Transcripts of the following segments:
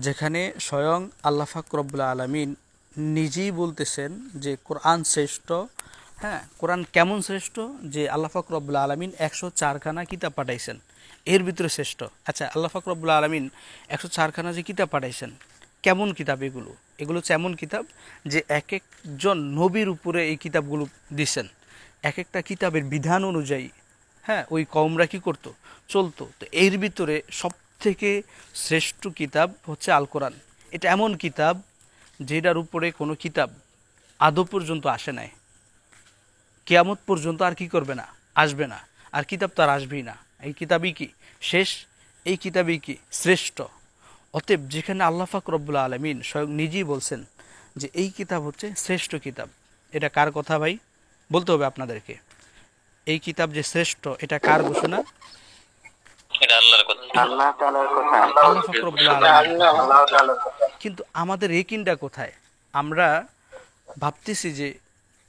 যেখানে স্বয়ং আল্লাহ পাক রব্বুল আলামিন নিজেই বলতেছেন যে কোরআন শ্রেষ্ঠ। হ্যাঁ, কোরআন কেমন শ্রেষ্ঠ? যে আল্লাহ পাক রব্বুল আলামিন 104খানা কিতাব পাঠাইছেন, এর ভিতরে শ্রেষ্ঠ। আচ্ছা, আল্লাহ পাক রব্বুল আলামিন 104খানা যে কিতাব পাঠাইছেন, কেমন কিতাব এগুলো? এগুলো হচ্ছে এমন কিতাব যে এক একজন নবীর উপরে এই কিতাবগুলো দিছেন। এক একটা কিতাবের বিধান অনুযায়ী হ্যাঁ ওই কওমরা কী করতো, চলতো। তো এর ভিতরে সব থেকে শ্রেষ্ঠ কিতাব হচ্ছে আল কোরআন। এটা এমন কিতাব যেটার উপরে কোনো কিতাব আদৌ পর্যন্ত আসে নাই, কিয়ামত পর্যন্ত আর কি করবে না, আসবে না। আর কিতাব তো আর আসবেই না। এই কিতাবই কি শেষ, এই কিতাবই কি শ্রেষ্ঠ। অতএব যেখানে আল্লাহ পাক রব্বুল আলামিন স্বয়ং নিজেই বলছেন যে এই কিতাব হচ্ছে শ্রেষ্ঠ কিতাব, এটা কার কথা ভাই? বলতে হবে আপনাদেরকে। এই কিতাব যে শ্রেষ্ঠ, এটা কার ঘোষণা? আল্লাহ পাক রব্বুল আলামিন। কিন্তু আমাদের একিনটা কোথায়? আমরা ভাবতেছি যে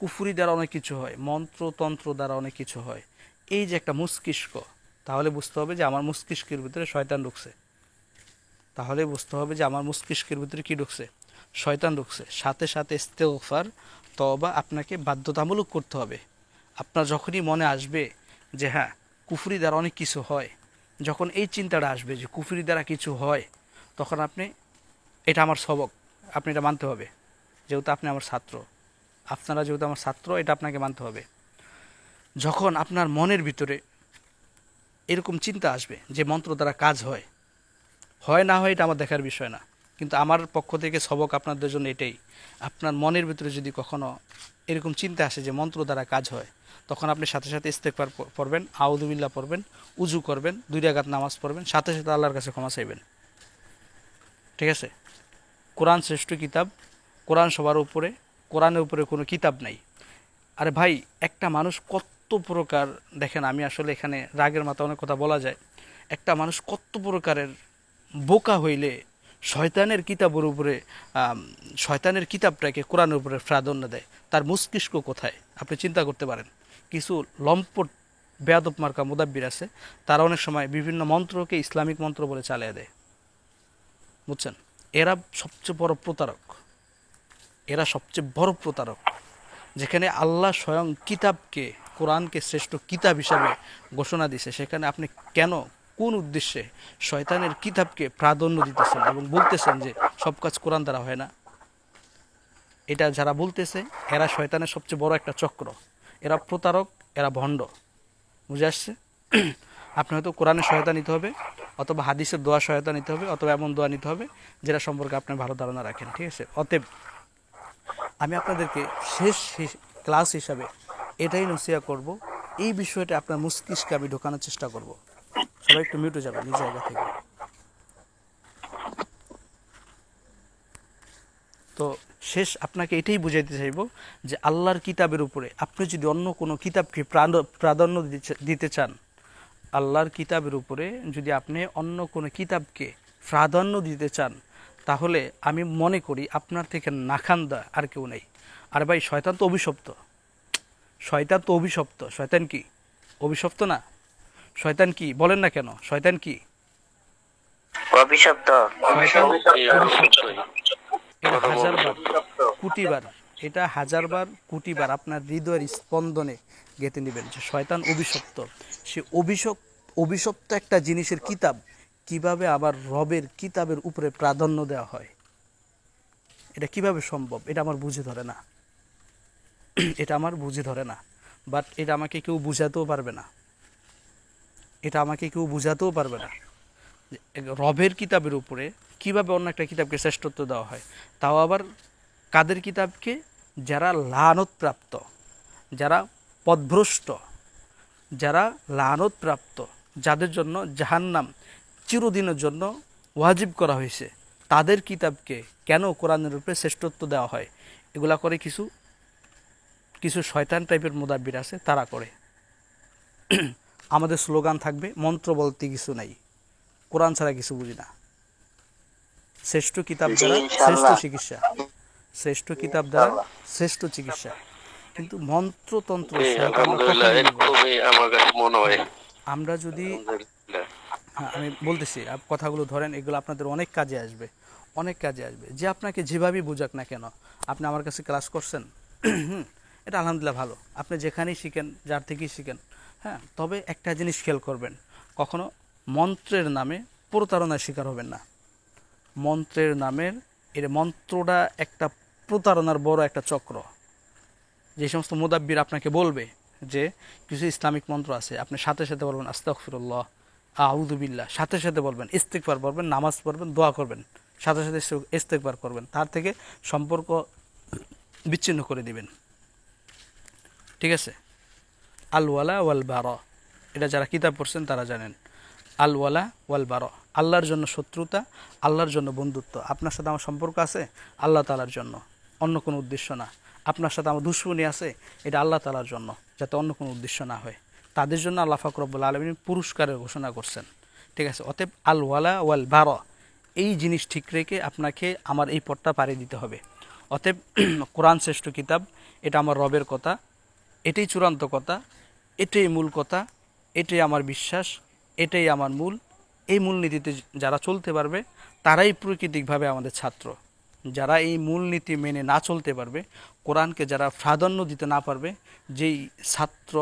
কুফরি দ্বারা অনেক কিছু হয়, মন্ত্রতন্ত্র দ্বারা অনেক কিছু হয়। এই যে একটা মস্তিষ্ক, তাহলে বুঝতে হবে যে আমার মস্তিষ্কের ভিতরে শয়তান ঢুকছে। তাহলে বুঝতে হবে যে আমার মস্তিষ্কের ভিতরে কি ঢুকছে? শয়তান ঢুকছে। সাথে সাথে ইস্তেগফার, তওবা আপনাকে বাধ্যতামূলক করতে হবে। আপনার যখনই মনে আসবে যে হ্যাঁ কুফরি দ্বারা অনেক কিছু হয়, যখন এই চিন্তাটা আসবে যে কুফরি দ্বারা কিছু হয়, তখন আপনি এটা আমার সবক, আপনি এটা মানতে হবে। যেহেতু আপনি আমার ছাত্র, আপনারা যেহেতু আমার ছাত্র, এটা আপনাকে মানতে হবে। যখন আপনার মনের ভিতরে এরকম চিন্তা আসবে যে মন্ত্র দ্বারা কাজ হয়, হয় না হয় এটা আমার দেখার বিষয় না, কিন্তু আমার পক্ষ থেকে সবক আপনাদের জন্য এটাই, আপনার মনের ভিতরে যদি কখনো এরকম চিন্তা আসে যে মন্ত্র দ্বারা কাজ হয়, তখন আপনি সাথে সাথে ইস্তেগফার পড়বেন, আউযুবিল্লাহ পড়বেন, উজু করবেন, 2 রাকাত নামাজ পড়বেন, সাথে সাথে আল্লাহর কাছে ক্ষমা চাইবেন। ঠিক আছে? কোরআন শ্রেষ্ঠ কিতাব, কোরআন সবার উপরে, কোরআনের উপরে কোনো কিতাব নাই। আরে ভাই, একটা মানুষ কত প্রকার, দেখেন আমি আসলে এখানে রাগের মাথা অনেক কথা বলা যায়। একটা মানুষ কত প্রকারের বোকা হইলে শয়তানের কিতাবের উপরে শয়তানের কিতাবটাকে কোরআনের উপরে প্রাধান্য দেয়, তার মস্তিষ্ক কোথায় আপনি চিন্তা করতে পারেন। কিছু লম্পট বেয়াদব মার্কা মুদাব্বির আছে, তারা অনেক সময় বিভিন্ন মন্ত্রকে ইসলামিক মন্ত্র বলে চালিয়ে দেয়, বুঝছেন? এরা সবচেয়ে বড় প্রতারক, এরা সবচেয়ে বড় প্রতারক। যেখানে আল্লাহ স্বয়ং কিতাবকে, কোরআনকে শ্রেষ্ঠ কিতাব হিসাবে ঘোষণা দিছে, সেখানে আপনি কেন, কোন উদ্দেশ্যে শয়তানের কিতাবকে প্রাধান্য দিতেছেন এবং বলতেছেন যে সব কাজ কোরআন দ্বারা হয় না? এটা যারা বলতেছে এরা শয়তানের সবচেয়ে বড় একটা চক্র, এরা প্রতারক, এরা ভণ্ড। বুঝে আসছে? আপনি হয়তো কোরআনের সহায়তা নিতে হবে, অথবা হাদিসের দোয়া সহায়তা নিতে হবে, অথবা এমন দোয়া নিতে হবে যেটা সম্পর্কে আপনি ভালো ধারণা রাখেন। ঠিক আছে? অতএব আমি আপনাদেরকে শেষ ক্লাস হিসাবে এটাই নসিহত করব, এই বিষয়টা আপনার মস্তিষ্কে আমি ঢোকানোর চেষ্টা করব। সবাই একটু মিউটে যাবেন নিজ জায়গা থেকে। তো শেষ আপনাকে এটাই বুঝাইতে চাইব যে আল্লাহর কিতাবের উপরে আপনি যদি অন্য কোনো কিতাবকে প্রাধান্য দিতে চান, আল্লাহর কিতাবের উপরে যদি আপনি অন্য কোনো কিতাবকে প্রাধান্য দিতে চান, তাহলে আমি মনে করি আপনার থেকে নাখান্দা আর কেউ নেই। আর ভাই, শয়তান তো অভিশপ্ত, শয়তান তো অভিশপ্ত। শয়তান কি অভিশপ্ত না? শয়তান কি বলেন না কেন? শয়তান কি অভিশপ্ত? শয়তান অভিশপ্ত। এটা হাজারবার, কোটিবার, এটা হাজারবার, কোটিবার আপনার হৃদয়ের স্পন্দনে গেঁথে নেবেন যে শয়তান অভিশপ্ত। সে অভিশপ্ত একটা জিনিসের কিতাব কিভাবে আবার রবের কিতাবের উপরে প্রাধান্য দেওয়া হয়, এটা কিভাবে সম্ভব? এটা আমার বুঝে ধরে না, এটা আমার বুঝে ধরে না। বাট এটা আমাকে কেউ বুঝাতেও পারবে না, এটা আমাকে কেউ বুঝাতেও পারবে না যে রবের কিতাবের উপরে কিভাবে অন্য একটা কিতাবকে শ্রেষ্ঠত্ব দেওয়া হয়। তাও আবার কাদের কিতাবকে? যারা লানতপ্রাপ্ত, যারা পথভ্রষ্ট, যারা লানতপ্রাপ্ত, যাদের জন্য জাহান্নাম চিরদিনের জন্য ওয়াজিব করা হয়েছে, তাদের কিতাবকে কেন কোরআনের উপরে শ্রেষ্ঠত্ব দেওয়া হয়? এগুলা করে কিছু কিছু শয়তান টাইপের মুদাব্বির আছে, তারা করে। আমাদের স্লোগান থাকবে মন্ত্র বলতে কিছু নাই, কোরআন ছাড়া কিছু বুঝি না, শ্রেষ্ঠ কিতাব দ্বারা শ্রেষ্ঠ চিকিৎসা, শ্রেষ্ঠ কিতাব দ্বারা শ্রেষ্ঠ চিকিৎসা। কিন্তু মন্ত্রতন্ত্র আমরা যদি হ্যাঁ, আমি বলতেছি কথাগুলো ধরেন, এগুলো আপনাদের অনেক কাজে আসবে, অনেক কাজে আসবে। যে আপনাকে যেভাবেই বোঝাক না কেন, আপনি আমার কাছে ক্লাস করছেন, হুম, এটা আলহামদুলিল্লাহ ভালো। আপনি যেখানেই শিখেন, যার থেকেই শিখেন, হ্যাঁ, তবে একটা জিনিস খেয়াল করবেন, কখনো মন্ত্রের নামে প্রতারণার শিকার হবেন না। মন্ত্রের নামের, এর মন্ত্রটা একটা প্রতারণার বড় একটা চক্র। যে সমস্ত মুদাব্বির আপনাকে বলবে যে কিছু ইসলামিক মন্ত্র আছে, আপনি সাথে সাথে বলবেন আস্তাগফিরুল্লাহ, আউযু বিল্লাহ, সাথে সাথে বলবেন, ইস্তিগফার পড়বেন, নামাজ পড়বেন, দোয়া করবেন, সাথে সাথে ইস্তিগফার করবেন, তার থেকে সম্পর্ক বিচ্ছিন্ন করে দিবেন। ঠিক আছে? আল ওয়ালা ওয়াল বারা, এটা যারা কিতাব পড়ছেন তারা জানেন। আল ওয়ালা ওয়াল বারা, আল্লাহর জন্য শত্রুতা, আল্লাহর জন্য বন্ধুত্ব। আপনার সাথে আমার সম্পর্ক আছে আল্লাহ তাআলার জন্য, অন্য কোনো উদ্দেশ্য না। আপনার সাথে আমার দুশমনি আছে, এটা আল্লাহ তাআলার জন্য, যাতে অন্য কোনো উদ্দেশ্য না হয়। তাদের জন্য আল্লাহ পাক রব্বুল আলামিন পুরস্কারের ঘোষণা করছেন। ঠিক আছে? অতএব আল ওয়ালা ওয়াল বারা, এই জিনিস ঠিক রেখে আপনাকে আমার এই পথটা পাড়ি দিতে হবে। অতএব কোরআন শ্রেষ্ঠ কিতাব, এটা আমার রবের কথা, এটাই চূড়ান্ত কথা, এটাই মূল কথা, এটাই আমার বিশ্বাস, এটাই আমার মূল। এই মূলনীতিতে যারা চলতে পারবে তারাই প্রকৃতিকভাবে আমাদের ছাত্র। যারা এই মূলনীতি মেনে না চলতে পারবে, কোরআনকে যারা প্রাধান্য দিতে না পারবে, যেই ছাত্র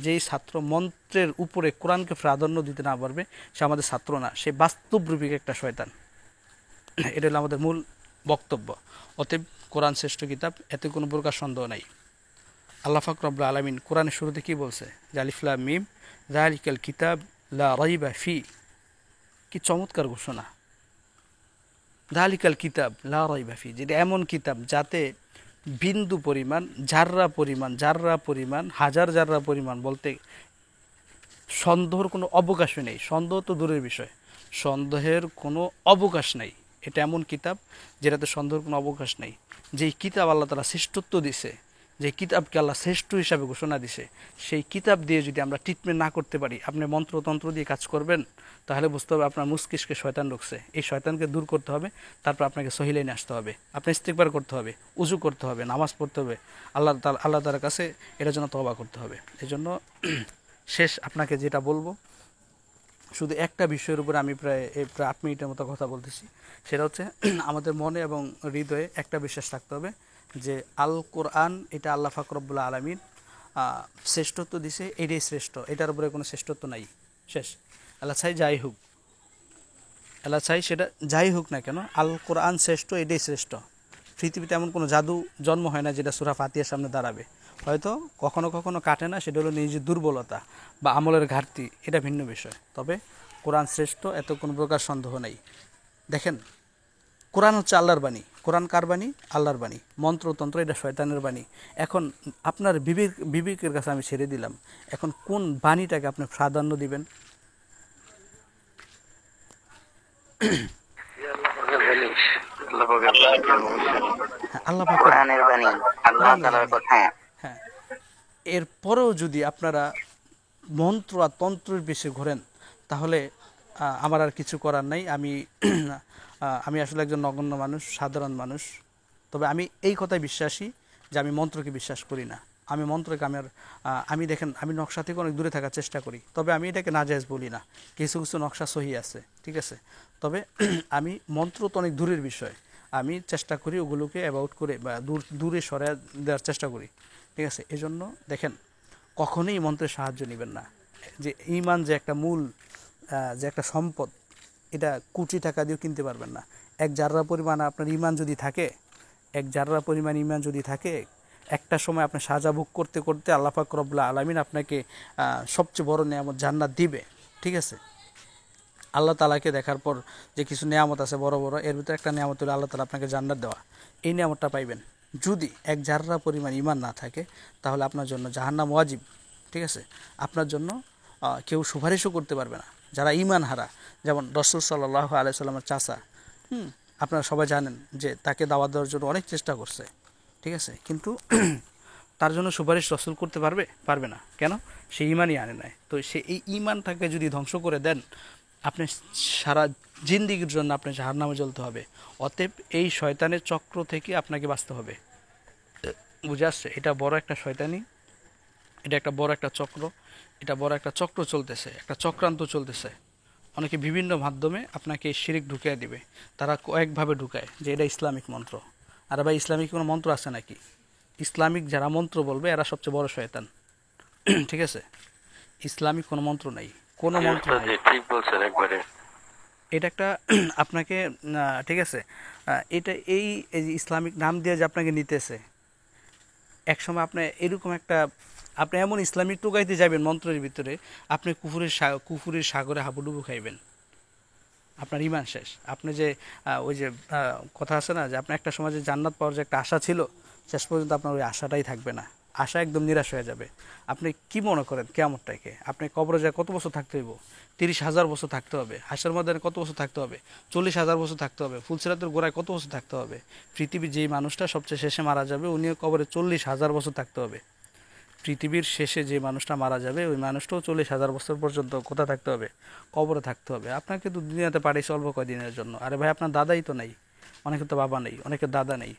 যেই ছাত্র মন্ত্রের উপরে কোরআনকে প্রাধান্য দিতে না পারবে, সে আমাদের ছাত্র না, সে বাস্তবরূপিক একটা শয়তান। এটা হলো আমাদের মূল বক্তব্য। অতএব কোরআন শ্রেষ্ঠ কিতাব, এতে কোনো প্রকার সন্দেহ নাই। আল্লাহ পাক রব্বুল আলামিন কোরআনের শুরুতে কি বলছে? আলিফ লাম মিম যালিকাল কিতাব লা রাইবা ফি, কি চমৎকার ঘোষণা! যালিকাল কিতাব লা রাইবা ফি, যেটা এমন কিতাব যাতে বিন্দু পরিমাণ, জাররা পরিমাণ, হাজার জাররা পরিমাণ বলতে সন্দেহের কোনো অবকাশই নেই। সন্দেহ তো দূরের বিষয়, সন্দেহের কোনো অবকাশ নেই। এটা এমন কিতাব যেটাতে সন্দেহের কোনো অবকাশ নেই। যেই কিতাব আল্লাহ তাআলা শ্রেষ্ঠত্ব দিছে, যে কিতাবকে আল্লাহ শ্রেষ্ঠ হিসাবে ঘোষণা দিছে, সেই কিতাব দিয়ে যদি আমরা ট্রিটমেন্ট না করতে পারি, আপনি মন্ত্রতন্ত্র দিয়ে কাজ করবেন, তাহলে বুঝতে হবে আপনার মস্তিষ্কে শয়তান ঢুকছে। এই শয়তানকে দূর করতে হবে, তারপর আপনাকে সহি লাইনে আসতে হবে, আপনি ইস্তিগফার করতে হবে, উজু করতে হবে, নামাজ পড়তে হবে, আল্লাহ তাআলার কাছে এটার জন্য তওবা করতে হবে। এজন্য শেষ আপনাকে যেটা বলবো, শুধু একটা বিষয়ের উপরে আমি প্রায় 8 মিনিটের মতো কথা বলতেছি, সেটা হচ্ছে আমাদের মনে এবং হৃদয়ে একটা বিশ্বাস রাখতে হবে যে আল কোরআন, এটা আল্লাহ পাক রব্বুল আলামিন শ্রেষ্ঠত্ব দিছে, এটাই শ্রেষ্ঠ, এটার উপরে কোনো শ্রেষ্ঠত্ব নাই। শেষ। আল্লাহ চাই যাই হোক, আল্লাহ চাই সেটা যাই হোক না কেন, আল কোরআন শ্রেষ্ঠ, এটাই শ্রেষ্ঠ। পৃথিবীতে এমন কোনো জাদু জন্ম হয় না যেটা সূরা ফাতিহার সামনে দাঁড়াবে। হয়তো কখনো কখনো কাটে না, সেটা হলো নিজের দুর্বলতা বা আমলের ঘাটতি, এটা ভিন্ন বিষয়। তবে কোরআন শ্রেষ্ঠ, এত কোনো প্রকার সন্দেহ নেই। দেখেন, কোরআন হচ্ছে আল্লাহর বাণী। কোরআন কার বাণী? আল্লাহর বাণী। মন্ত্রতন্ত্র এটা শয়তানের বাণী। এখন আপনার বিবেকের কাছে আমি ছেড়ে দিলাম, এখন কোন বাণীটাকে আপনি প্রাধান্য দিবেন? আল্লাহ পাকের কোরআনের বাণী, আল্লাহ তাআলার কথা। হ্যাঁ, এরপরেও যদি আপনারা মন্ত্র আর তন্ত্রের পিছে ঘোরেন, তাহলে আমার আর কিছু করার নাই। আমি আসলে একজন নগণ্য মানুষ, সাধারণ মানুষ। তবে আমি এই কথায় বিশ্বাসী যে আমি মন্ত্রকে বিশ্বাস করি না। আমি মন্ত্রকে আমি দেখেন, আমি নকশা থেকে অনেক দূরে থাকার চেষ্টা করি, তবে আমি এটাকে নাজায়েজ বলি না। কিছু কিছু নকশা সহি আছে, ঠিক আছে। তবে আমি মন্ত্র তো অনেক দূরের বিষয়, আমি চেষ্টা করি ওগুলোকে অ্যাভয়েড করে বা দূরে সরে দেওয়ার চেষ্টা করি, ঠিক আছে। এজন্য দেখেন, কখনোই মন্ত্রের সাহায্য নেবেন না। যে ঈমান যে একটা মূল, যে একটা সম্পদ, এটা কোটি টাকা দিয়েও কিনতে পারবেন না। এক জাররা পরিমাণ আপনার ঈমান যদি থাকে, এক জাররা পরিমাণ ঈমান যদি থাকে, একটা সময় আপনি সাজা ভোগ করতে করতে আল্লাহ পাক রব্বুল আলামিন আপনাকে সবচেয়ে বড় নিয়ামত জান্নাত দিবে, ঠিক আছে। আল্লাহ তাআলাকে দেখার পর যে কিছু নিয়ামত আছে বড় বড়, এর ভিতরে একটা নিয়ামত হলো আল্লাহ তাআলা আপনাকে জান্নাত দেওয়া। এই নিয়ামতটা পাইবেন। যদি এক জাররা পরিমাণ ঈমান না থাকে, তাহলে আপনার জন্য জাহান্নাম ওয়াজিব, ঠিক আছে। আপনার জন্য কেউ সুপারিশও করতে পারবে না যারা ঈমান হারা। যেমন রাসূল সাল্লাল্লাহু আলাইহি সাল্লামের চাচা, আপনারা সবাই জানেন যে তাকে দাওয়াত দেওয়ার জন্য অনেক চেষ্টা করছে, ঠিক আছে, কিন্তু তার জন্য সুপারিশ রাসূল করতে পারবে না। কেন? সে ঈমানই আনে নাই। তো সে এই ঈমানটাকে যদি ধ্বংস করে দেন, আপনি সারা জিন্দেগির জন্য আপনি জাহান্নামে জ্বলতে হবে। অতএব এই শয়তানের চক্র থেকে আপনাকে বাঁচতে হবে। বুঝে আসছে? এটা বড় একটা শয়তানি, এটা একটা বড় একটা চক্র, এটা বড় একটা চক্র চলতেছে, একটা চক্রান্ত চলতেছে। অনেকে বিভিন্ন মাধ্যমে আপনাকে শিরিক ঢুকিয়ে দিবে। তারা কয়েকভাবে ঢুকায় যে এটা ইসলামিক মন্ত্র। আর ভাই ইসলামিক কোনো মন্ত্র আছে নাকি? ইসলামিক যারা মন্ত্র বলবে এরা সবচেয়ে বড় শয়তান। ঠিক আছে? ইসলামিক কোনো মন্ত্র নাই, কোনো জি মন্ত্র ওস্তাদ নাই। জি, ঠিক বলছেন একবারে। এটা একটা আপনাকে ঠিক আছে, এটা এই যে ইসলামিক নাম দিয়ে যে আপনাকে নিতেছে, একসময় আপনি এরকম একটা, আপনি এমন ইসলামিক টোকাইতে যাবেন মন্ত্রের ভিতরে, আপনি কুফুরের সাগরে হাবুডুবু খাইবেন, আপনার ইমান শেষ। আপনি যে ওই যে কথা আছে না যে আপনার একটা সময় যে জান্নাত পাওয়ার যে একটা আশা ছিল, শেষ পর্যন্ত আপনার ওই আশাটাই থাকবে না, আশা একদম নিরাশ হয়ে যাবে। আপনি কি মনে করেন কিয়ামতটাকে? আপনি কবরে যায় কত বছর থাকতে হইব? 30,000 বছর থাকতে হবে। হাসরের ময়দানে কত বছর থাকতে হবে? 40,000 বছর থাকতে হবে। ফুলসিরাতের গোড়ায় কত বছর থাকতে হবে? পৃথিবীর যেই মানুষটা সবচেয়ে শেষে মারা যাবে উনিও কবরে 40,000 বছর থাকতে হবে। পৃথিবীর শেষে যে মানুষটা মারা যাবে ওই মানুষটাও 40,000 বছর পর্যন্ত কোথায় থাকতে হবে? কবরে থাকতে হবে। আপনাকে তো দুনিয়াতে পাঠিয়েছে অল্প কয়দিনের জন্য। আরে ভাই আপনার দাদাই তো নেই, অনেকে তো বাবা নেই, অনেকের দাদা নেই।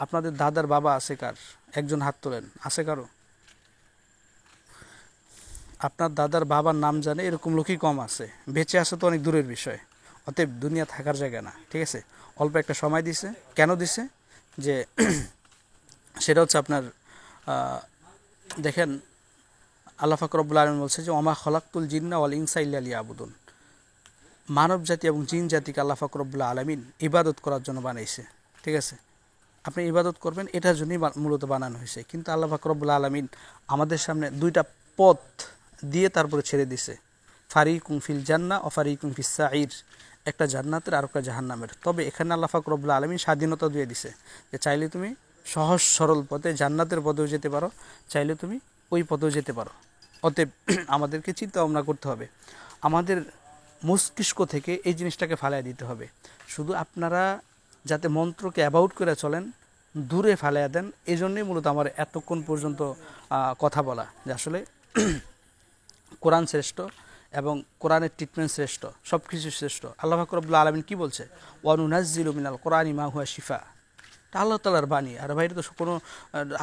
আপনাদের দাদার বাবা আছে কার? একজন হাত তোলেন, আছে কারো? আপনার দাদার বাবার নাম জানে এরকম লোকই কম আছে, বেঁচে আছে তো অনেক দূরের বিষয়। অতএব দুনিয়া থাকার জায়গা না, ঠিক আছে? অল্প একটা সময় দিছে, কেন দিছে? যে সেটা হচ্ছে আপনার দেখেন, আল্লাহ পাক রব্বুল আলামিন বলছে যে ওমা খলাকতুল জিন্না ওয়াল ইনসা ইল্লা লিয়াবুদুন। মানব জাতি এবং জিন জাতিকে আল্লাহ পাক রব্বুল আলামিন ইবাদত করার জন্য বানাইছে, ঠিক আছে? আপনি ইবাদত করবেন এটার জন্যই মূলত বানানো হয়েছে। কিন্তু আল্লাহ পাক রব্বুল আলামিন আমাদের সামনে দুইটা পথ দিয়ে তারপরে ছেড়ে দিছে, ফারিকুম ফিল জান্নাহ ও ফারিকুম ফিস সাঈর, একটা জান্নাতের আর একটা জাহান্নামের। তবে এখানে আল্লাহ পাক রব্বুল আলামিন স্বাধীনতা দিয়ে দিছে যে চাইলে তুমি সহজ সরল পথে জান্নাতের পথেও যেতে পারো, চাইলে তুমি ওই পথেও যেতে পারো। অতএব আমাদেরকে চিন্তা ভাবনা করতে হবে, আমাদের মস্তিষ্ক থেকে এই জিনিসটাকে ফালাই দিতে হবে। শুধু আপনারা যাতে মন্ত্রকে অ্যাবাউট করে চলেন, দূরে ফালাইয়া দেন, এই জন্যই মূলত আমার এতক্ষণ পর্যন্ত কথা বলা যে আসলে কোরআন শ্রেষ্ঠ এবং কোরআনের ট্রিটমেন্ট শ্রেষ্ঠ, সব কিছু শ্রেষ্ঠ। আল্লাহ পাক রব্বুল আলামিন কি বলছে? ওয়ানুনাজ্জিলু মিনাল কোরআনি মা হুয়া শিফা। এটা আল্লাহ তালার বাণী, আর ভাই এটা তো কোনো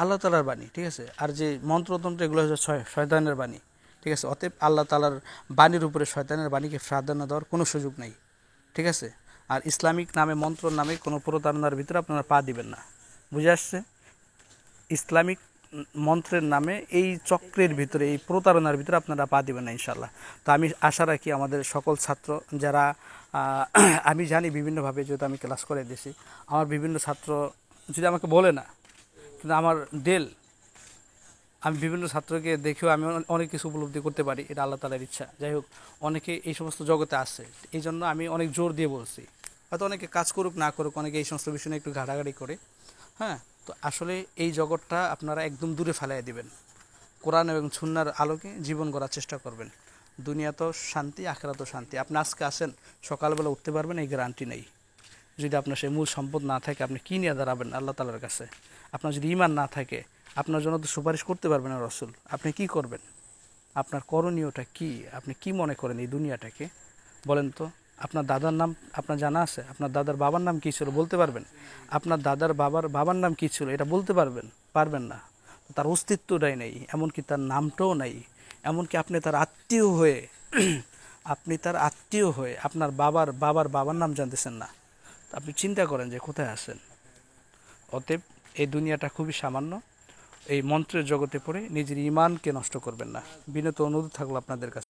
আল্লাহ তালার বাণী, ঠিক আছে? আর যে মন্ত্রতন্ত্র এগুলো হচ্ছে শয়তানের বাণী, ঠিক আছে? অতএব আল্লাহ তালার বাণীর উপরে শয়তানের বাণীকে প্রাধান্য দেওয়ার কোনো সুযোগ নেই, ঠিক আছে? আর ইসলামিক নামে মন্ত্র নামে কোনো প্রতারণার ভিতরে আপনারা পা দিবেন না, বুঝে আসছে? ইসলামিক মন্ত্রের নামে এই চক্রের ভিতরে, এই প্রতারণার ভিতরে আপনারা পা দিবেন না ইনশাল্লাহ। তো আমি আশা রাখি আমাদের সকল ছাত্র যারা আমি জানি বিভিন্নভাবে, যেহেতু আমি ক্লাস করে দিয়েছি, আমার বিভিন্ন ছাত্র যদি আমাকে বলে না, কিন্তু আমার দেল, আমি বিভিন্ন ছাত্রকে দেখেও আমি অনেক কিছু উপলব্ধি করতে পারি, এটা আল্লাহ তালার ইচ্ছা। যাই হোক, অনেকে এই সমস্ত জগতে আসে, এই জন্য আমি অনেক জোর দিয়ে বলছি। হয়তো অনেকে কাজ করুক না করুক, অনেকে এই সমস্ত বিষয় নিয়ে একটু ঘাটাঘাটি করে, হ্যাঁ। তো আসলে এই জগৎটা আপনারা একদম দূরে ফেলাই দিবেন, কোরআন এবং সুন্নাহর আলোকে জীবন গড়ার চেষ্টা করবেন। দুনিয়া তো শান্তি, আখিরাত তো শান্তি। আপনি আজকে আসেন, সকালবেলা উঠতে পারবেন এই গ্যারান্টি নেই। যদি আপনার সেই মূল সম্পদ না থাকে, আপনি কী নিয়ে দাঁড়াবেন আল্লাহ তালার কাছে? আপনার যদি ঈমান না থাকে, আপনার জন্য তো সুপারিশ করতে পারবেন না রসুল। আপনি কি করবেন? আপনার করণীয়টা কি? আপনি কি মনে করেন এই দুনিয়াটাকে? বলেন তো। আপনার দাদার নাম আপনার জানা আছে? আপনার দাদার বাবার নাম কী ছিল বলতে পারবেন? আপনার দাদার বাবার নাম কী ছিল এটা বলতে পারবেন? পারবেন না। তার অস্তিত্বটাই নেই, এমনকি তার নামটাও নেই। এমনকি আপনি তার আত্মীয় হয়ে আপনি তার আত্মীয় হয়ে আপনার বাবার নাম জানতেছেন না। আপনি চিন্তা করেন যে কোথায় আছেন। অতএব এই দুনিয়াটা খুবই সামান্য, এই মন্ত্রের জগতে পড়ে নিজের ঈমানকে নষ্ট করবেন না। বিনীত অনুরোধ থাকলো আপনাদের কাছে।